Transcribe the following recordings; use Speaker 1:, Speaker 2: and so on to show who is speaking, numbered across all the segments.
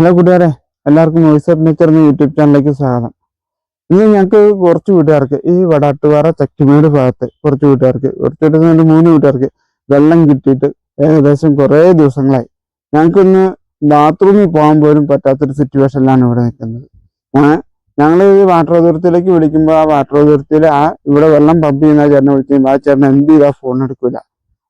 Speaker 1: Hello കൂട്ടുകാരെ, എല്ലാവർക്കും voice of nature എന്ന യൂട്യൂബ് ചാനലിലേക്ക് സ്വാഗതം. ഇന്ന് ഞങ്ങൾക്ക് കുറച്ച് വീട്ടുകാർക്ക് ഈ വടാട്ടുപാറ ചക്കിമേട് ഭാഗത്ത് കുറച്ച് വീട്ടുകാർക്ക് 3 വീട്ടുകാർക്ക് വെള്ളം കിട്ടിയിട്ട് ഏകദേശം കുറേ ദിവസങ്ങളായി. ഞങ്ങൾക്കൊന്ന് ബാത്റൂമിൽ പോകാൻ പോലും പറ്റാത്തൊരു സിറ്റുവേഷനിലാണ് ഇവിടെ നിൽക്കുന്നത്. ഞങ്ങൾ ഈ വാട്ടർ അതോറിറ്റിയിലേക്ക് വിളിക്കുമ്പോൾ ആ വാട്ടർ അതോറിറ്റിയിൽ ഇവിടെ വെള്ളം പമ്പ് ചെയ്യുന്ന ചേട്ടനെ വിളിക്കുമ്പോൾ ആ ചേട്ടൻ എന്ത് ചെയ്താൽ ഫോൺ എടുക്കില്ല.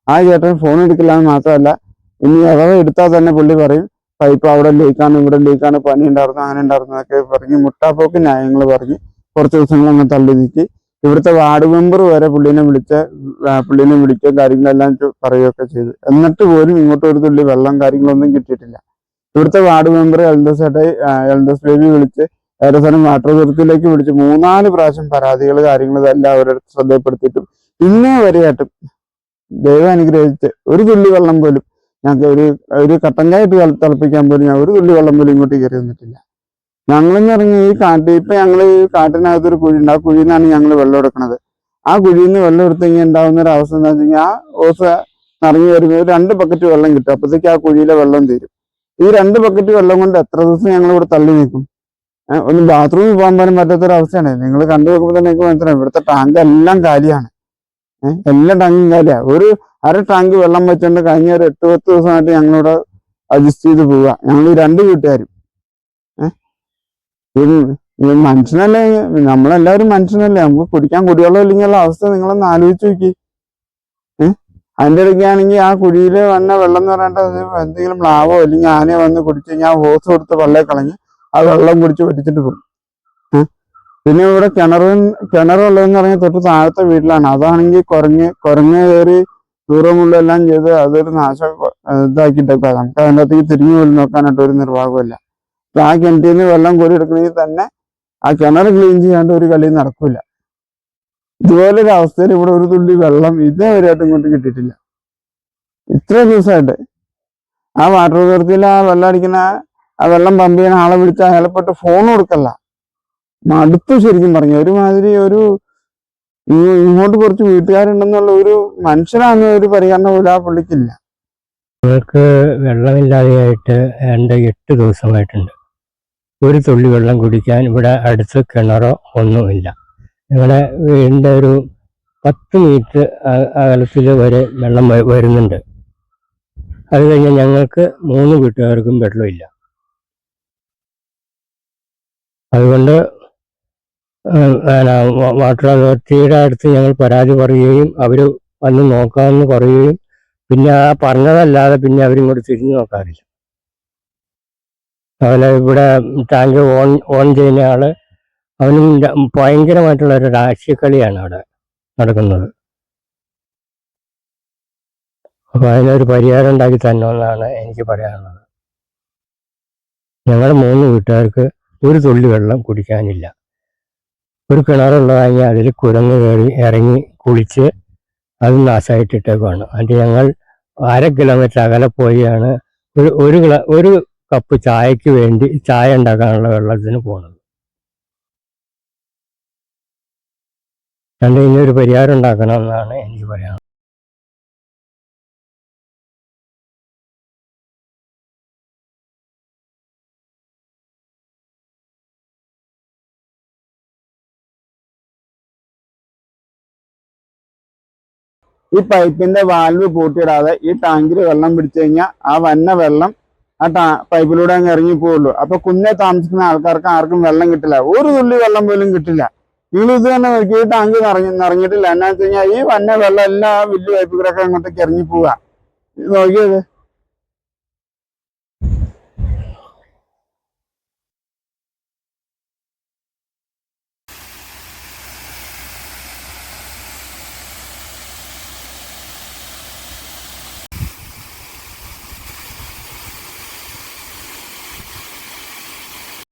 Speaker 1: ആ ചേട്ടൻ ഫോൺ എടുക്കില്ല എന്ന് മാത്രമല്ല, ഇനി അഥവാ എടുത്താൽ തന്നെ പുള്ളി പറയും പൈപ്പ് അവിടെ ലീക്കാണ്, ഇവിടെ ലീക്കാണ്, പനി ഉണ്ടായിരുന്നു, അങ്ങനെ ഉണ്ടായിരുന്നു എന്നൊക്കെ പറഞ്ഞ് മുട്ടാപ്പോക്ക് ന്യായങ്ങൾ പറഞ്ഞ് കുറച്ച് ദിവസങ്ങൾ അങ്ങ് തള്ളി നീക്കി. ഇവിടുത്തെ വാർഡ് മെമ്പർ വരെ പുള്ളിനെ വിളിക്കുക കാര്യങ്ങളെല്ലാം പറയുകയൊക്കെ ചെയ്തു. എന്നിട്ട് പോലും ഇങ്ങോട്ട് ഒരു തുള്ളി വെള്ളം കാര്യങ്ങളൊന്നും കിട്ടിയിട്ടില്ല. ഇവിടുത്തെ വാർഡ് മെമ്പർ എൽദോസ് ബേബി വിളിച്ച് ഏകദേശം വാട്ടർ അതോറിറ്റിയിലേക്ക് വിളിച്ച് 3-4 പ്രാവശ്യം പരാതികൾ കാര്യങ്ങൾ എല്ലാം അവരുടെ ശ്രദ്ധപ്പെടുത്തിയിട്ടും ഇന്നേ വരെയായിട്ടും ദൈവം അനുഗ്രഹിച്ച് ഒരു തുള്ളി വെള്ളം പോലും ഞങ്ങൾക്ക് ഒരു കട്ടൻചായിട്ട് തിളപ്പിക്കാൻ പോലും ഒരു തുള്ളി വെള്ളം പോലും ഇങ്ങോട്ട് കയറി വന്നിട്ടില്ല. ഞങ്ങളെന്ന് പറഞ്ഞാൽ ഇപ്പൊ ഞങ്ങൾ ഈ കാട്ടിനകത്തൊരു കുഴിയുണ്ട്. ആ കുഴിയിൽ നിന്നാണ് ഞങ്ങൾ വെള്ളം എടുക്കുന്നത്. ആ കുഴിയിൽ നിന്ന് വെള്ളം എടുത്തു കഴിഞ്ഞാൽ ഉണ്ടാകുന്ന ഒരു അവസ്ഥ എന്താ വെച്ച് കഴിഞ്ഞാൽ, ആ ഓസ് നിറഞ്ഞു വരുമ്പോൾ 2 ബക്കറ്റ് വെള്ളം കിട്ടും. അപ്പോഴത്തേക്ക് ആ കുഴിയിലെ വെള്ളം തീരും. ഈ 2 ബക്കറ്റ് വെള്ളം കൊണ്ട് എത്ര ദിവസം ഞങ്ങൾ ഇവിടെ തള്ളി നിൽക്കും? ഒന്ന് ബാത്റൂമിൽ പോകാൻ പോലും പറ്റാത്തൊരവസ്ഥയാണ്. നിങ്ങൾ കണ്ടു നോക്കുമ്പോൾ തന്നെ നിങ്ങൾക്ക് മനസ്സിലാവും ഇവിടുത്തെ ടാങ്ക് എല്ലാം കാലിയാണ്. എല്ലാ ടാങ്കും കാലിയാണ്. ഒരു അര ടാങ്ക് വെള്ളം വെച്ചുകൊണ്ട് കഴിഞ്ഞ ഒരു 8-10 ദിവസമായിട്ട് ഞങ്ങളിവിടെ അഡ്ജസ്റ്റ് ചെയ്ത് പോവുക. ഞങ്ങൾ 2 വീട്ടുകാരും. മനുഷ്യനല്ലേ, നമ്മളെല്ലാവരും മനുഷ്യനല്ലേ, നമുക്ക് കുടിക്കാൻ കുടിവെള്ളം ഇല്ലെങ്കിലുള്ള അവസ്ഥ നിങ്ങളൊന്ന് ആലോചിച്ച് നോക്കി. അതിൻ്റെ ഇടയ്ക്കാണെങ്കിൽ ആ കുഴിയിൽ വന്ന വെള്ളം എന്ന് പറഞ്ഞിട്ട് എന്തെങ്കിലും മ്ലാവോ അല്ലെങ്കിൽ ആനയോ വന്ന് കുടിച്ച് കഴിഞ്ഞാൽ ആ ഹോസ് കൊടുത്ത് വെള്ളം കളഞ്ഞ് ആ വെള്ളം കുടിച്ച് പറ്റിച്ചിട്ട് പോകും. പിന്നെ ഇവിടെ കിണറുള്ളതെന്ന് പറഞ്ഞാൽ തൊട്ട് താഴത്തെ വീട്ടിലാണ്. അതാണെങ്കിൽ കുരങ്ങ് കയറി ദൂരമുള്ളെല്ലാം ചെയ്ത് അതൊരു നാശം ഇതാക്കിയിട്ടൊക്കെ നമുക്ക് അതിൻ്റെ അകത്തേക്ക് തിരിഞ്ഞു പോലും നോക്കാനായിട്ട് ഒരു നിർവാഹമില്ല. അപ്പൊ ആ കിണറ്റിൽ നിന്ന് വെള്ളം കോരി എടുക്കണമെങ്കിൽ തന്നെ ആ കിണർ ക്ലീൻ ചെയ്യാണ്ട് ഒരു കളി നടക്കില്ല. ഇതുപോലൊരു അവസ്ഥയിൽ ഇവിടെ ഒരു തുള്ളി വെള്ളം ഇതേവരെയായിട്ട് ഇങ്ങോട്ട് കിട്ടിയിട്ടില്ല. ഇത്രയും ദിവസമായിട്ട് ആ വാട്ടർ അതോറിറ്റിയിൽ ആ വെള്ളം അടിക്കുന്ന ആ വെള്ളം പമ്പ് ചെയ്യുന്ന ആളെ വിളിച്ച് അയാളെപ്പെട്ട് ഫോൺ കൊടുക്കല്ല. മടുത്തു ശരിക്കും പറഞ്ഞു. ഒരുമാതിരി ഇങ്ങോട്ട് കുറച്ച് വീട്ടുകാരുണ്ടെന്നുള്ള ഒരു മനുഷ്യനാണെന്ന ഒരു പരിഗണന പോലും ആ പുള്ളിക്കില്ല.
Speaker 2: ഞങ്ങൾക്ക് വെള്ളമില്ലാതെയായിട്ട് 8 ദിവസമായിട്ടുണ്ട്. ഒരു തുള്ളി വെള്ളം കുടിക്കാൻ ഇവിടെ അടുത്ത് കിണറോ ഒന്നുമില്ല. ഞങ്ങളുടെ വീടിൻ്റെ ഒരു 10 മീറ്റർ അകലത്തിൽ വരെ വെള്ളം വരുന്നുണ്ട്. അത് കഴിഞ്ഞാൽ ഞങ്ങൾക്ക് 3 വീട്ടുകാർക്കും വെള്ളമില്ല. അതുകൊണ്ട് വാട്ടർ അതോറിറ്റിയുടെ അടുത്ത് ഞങ്ങൾ പരാതി പറയുകയും അവർ വന്ന് നോക്കാമെന്ന് പറയുകയും പിന്നെ ആ പറഞ്ഞതല്ലാതെ പിന്നെ അവരിങ്ങോട്ട് തിരിഞ്ഞു നോക്കാറില്ല. അതുപോലെ ഇവിടെ ടാങ്ക് ഓൺ ചെയ്യുന്ന ആള് അവനും ഭയങ്കരമായിട്ടുള്ള ഒരു രാഷ്ട്രീയക്കളിയാണ് അവിടെ നടക്കുന്നത്. അപ്പോൾ അതിനൊരു പരിഹാരം ഉണ്ടാക്കി തരണമെന്നാണ് എനിക്ക് പറയാനുള്ളത്. ഞങ്ങളുടെ 3 വീട്ടുകാർക്ക് ഒരു തുള്ളി വെള്ളം കുടിക്കാനില്ല. ഒരു കിണറുള്ളതാണെങ്കിൽ അതിൽ കുരങ്ങ് കയറി ഇറങ്ങി കുളിച്ച് അത് നാശമായിട്ടിട്ടേക്കുവാണ്. അത് ഞങ്ങൾ 1/2 കിലോമീറ്റർ അകലെ പോയാണ് ഒരു കപ്പ് ചായക്ക് വേണ്ടി ചായ ഉണ്ടാക്കാനുള്ള വെള്ളത്തിന് പോകുന്നത്. അതുകൊണ്ട് ഇതിനൊരു പരിഹാരം ഉണ്ടാക്കണമെന്നാണ് എനിക്ക് പറയാനുള്ളത്.
Speaker 1: ഈ പൈപ്പിന്റെ വാൽവ് പൂട്ടിയിടാതെ ഈ ടാങ്കിൽ വെള്ളം പിടിച്ചു കഴിഞ്ഞാൽ ആ വന്ന വെള്ളം ആ പൈപ്പിലൂടെ അങ്ങ് ഇറങ്ങി പോവുള്ളൂ. അപ്പൊ കുന്നേ താമസിക്കുന്ന ആൾക്കാർക്ക് ആർക്കും വെള്ളം കിട്ടില്ല. ഒരു തുള്ളി വെള്ളം പോലും കിട്ടില്ല. നിങ്ങൾ ഇത് തന്നെ നോക്കി, ഈ ടാങ്ക് നിറഞ്ഞിട്ടില്ല. എന്നാ വെച്ച് കഴിഞ്ഞാൽ ഈ വന്ന വെള്ളം എല്ലാം വലിയ പൈപ്പിലൂടെയൊക്കെ അങ്ങോട്ടേക്ക് ഇറങ്ങി പോവുക. നോക്കിയത്